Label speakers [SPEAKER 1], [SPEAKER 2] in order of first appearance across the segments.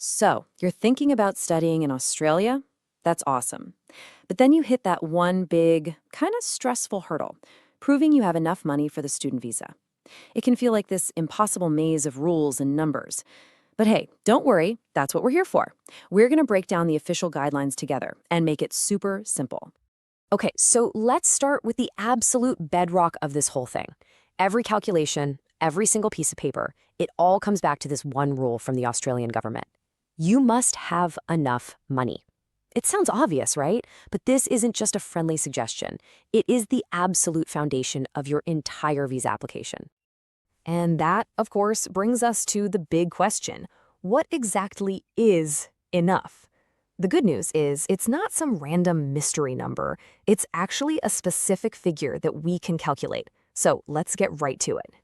[SPEAKER 1] So, you're thinking about studying in Australia? That's awesome. But then you hit that one big, kind of stressful hurdle, proving you have enough money for the student visa. It can feel like this impossible maze of rules and numbers. But hey, don't worry, that's what we're here for. We're going to break down the official guidelines together and make it super simple.
[SPEAKER 2] Okay, so let's start with the absolute bedrock of this whole thing. Every calculation, every single piece of paper, it all comes back to this one rule from the Australian government. You must have enough money. It sounds obvious, right? But this isn't just a friendly suggestion. It is the absolute foundation of your entire visa application. And that, of course, brings us to the big question. What exactly is enough? The good news is it's not some random mystery number. It's actually a specific figure that we can calculate. So let's get right to it.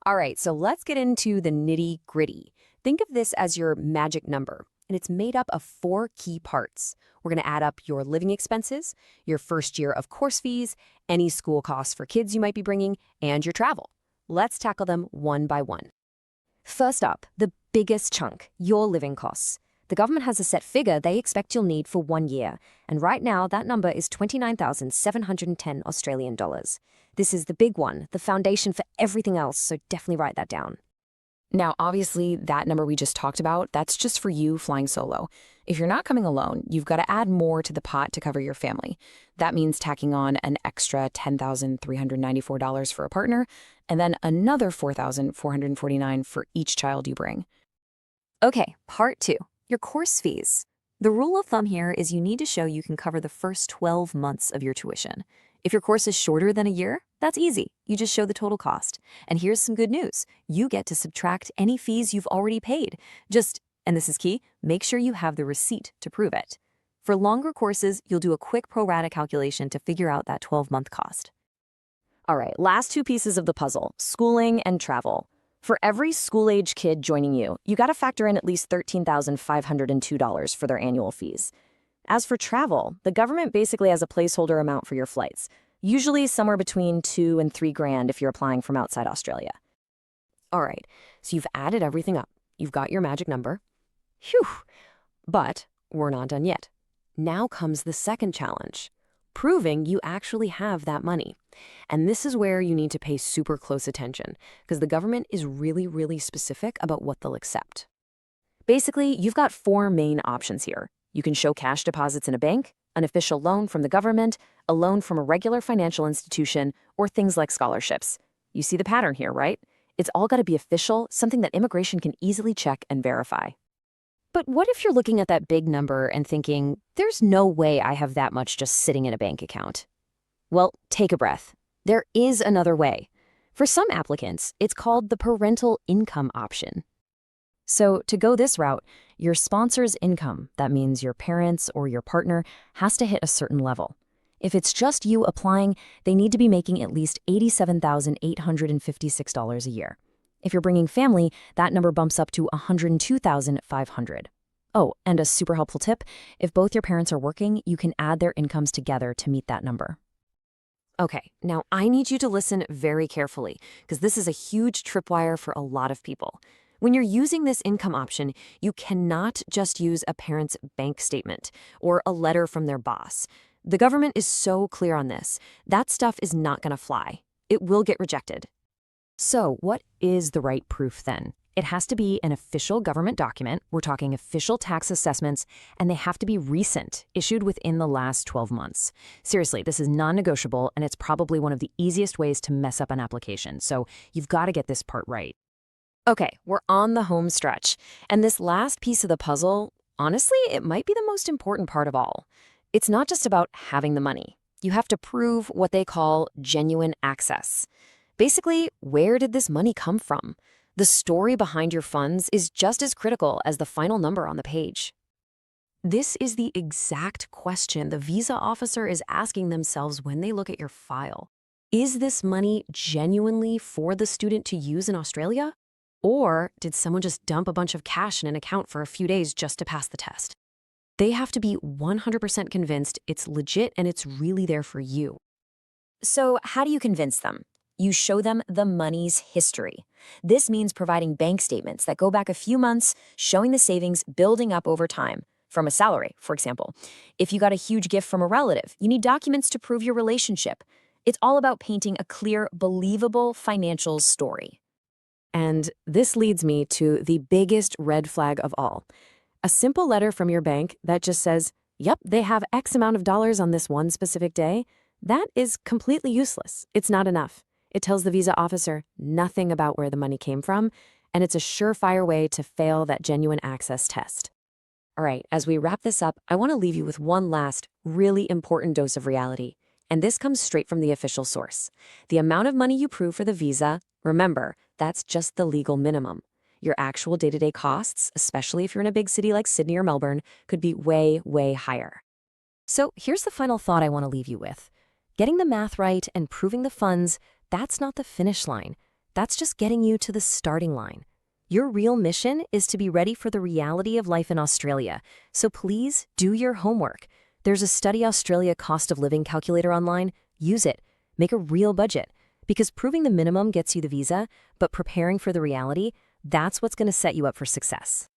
[SPEAKER 2] All right, so let's get into the nitty-gritty. Think of this as your magic number, and it's made up of 4 key parts. We're going to add up your living expenses, your first year of course fees, any school costs for kids you might be bringing, and your travel. Let's tackle them one by one. First up, the biggest chunk, your living costs. The government has a set figure they expect you'll need for 1 year, and right now that number is 29,710 Australian dollars. This is the big one, the foundation for everything else, so definitely write that down. Now, obviously, that number we just talked about, that's just for you flying solo. If you're not coming alone, you've got to add more to the pot to cover your family. That means tacking on an extra $10,394 for a partner, and then another $4,449 for each child you bring. Okay, part 2, your course fees. The rule of thumb here is you need to show you can cover the first 12 months of your tuition. If your course is shorter than a year, that's easy. You just show the total cost. And here's some good news. You get to subtract any fees you've already paid. And this is key, make sure you have the receipt to prove it. For longer courses, you'll do a quick pro rata calculation to figure out that 12-month cost. All right, last 2 pieces of the puzzle, schooling and travel. For every school-age kid joining you, you got to factor in at least $13,502 for their annual fees. As for travel, the government basically has a placeholder amount for your flights, usually somewhere between $2,000 and $3,000 if you're applying from outside Australia. All right, so you've added everything up. You've got your magic number. Phew! But we're not done yet. Now comes the second challenge, proving you actually have that money. And this is where you need to pay super close attention, because the government is really, really specific about what they'll accept. Basically, you've got 4 main options here. You can show cash deposits in a bank, an official loan from the government, a loan from a regular financial institution, or things like scholarships. You see the pattern here, right? It's all got to be official, something that immigration can easily check and verify. But what if you're looking at that big number and thinking, there's no way I have that much just sitting in a bank account? Well, take a breath. There is another way. For some applicants, it's called the parental income option. So to go this route, your sponsor's income, that means your parents or your partner, has to hit a certain level. If it's just you applying, they need to be making at least $87,856 a year. If you're bringing family, that number bumps up to $102,500. Oh, and a super helpful tip, if both your parents are working, you can add their incomes together to meet that number. Okay, now I need you to listen very carefully, because this is a huge tripwire for a lot of people. When you're using this income option, you cannot just use a parent's bank statement or a letter from their boss. The government is so clear on this. That stuff is not going to fly. It will get rejected. So what is the right proof then? It has to be an official government document. We're talking official tax assessments, and they have to be recent, issued within the last 12 months. Seriously, this is non-negotiable, and it's probably one of the easiest ways to mess up an application. So you've got to get this part right. Okay, we're on the home stretch. And this last piece of the puzzle, honestly, it might be the most important part of all. It's not just about having the money. You have to prove what they call genuine access. Basically, where did this money come from? The story behind your funds is just as critical as the final number on the page. This is the exact question the visa officer is asking themselves when they look at your file. Is this money genuinely for the student to use in Australia? Or did someone just dump a bunch of cash in an account for a few days just to pass the test? They have to be 100% convinced it's legit and it's really there for you. So how do you convince them?
[SPEAKER 1] You show them the money's history. This means providing bank statements that go back a few months, showing the savings building up over time. From a salary, for example. If you got a huge gift from a relative, you need documents to prove your relationship. It's all about painting a clear, believable financial story.
[SPEAKER 2] And this leads me to the biggest red flag of all. A simple letter from your bank that just says, yep, they have X amount of dollars on this one specific day, that is completely useless. It's not enough. It tells the visa officer nothing about where the money came from, and it's a surefire way to fail that genuine access test. All right, as we wrap this up, I want to leave you with one last, really important dose of reality. And this comes straight from the official source. The amount of money you prove for the visa, remember, that's just the legal minimum. Your actual day-to-day costs, especially if you're in a big city like Sydney or Melbourne, could be way, way higher. So here's the final thought I want to leave you with. Getting the math right and proving the funds, that's not the finish line. That's just getting you to the starting line. Your real mission is to be ready for the reality of life in Australia. So please do your homework. There's a Study Australia cost of living calculator online. Use it. Make a real budget. Because proving the minimum gets you the visa, but preparing for the reality, that's what's going to set you up for success.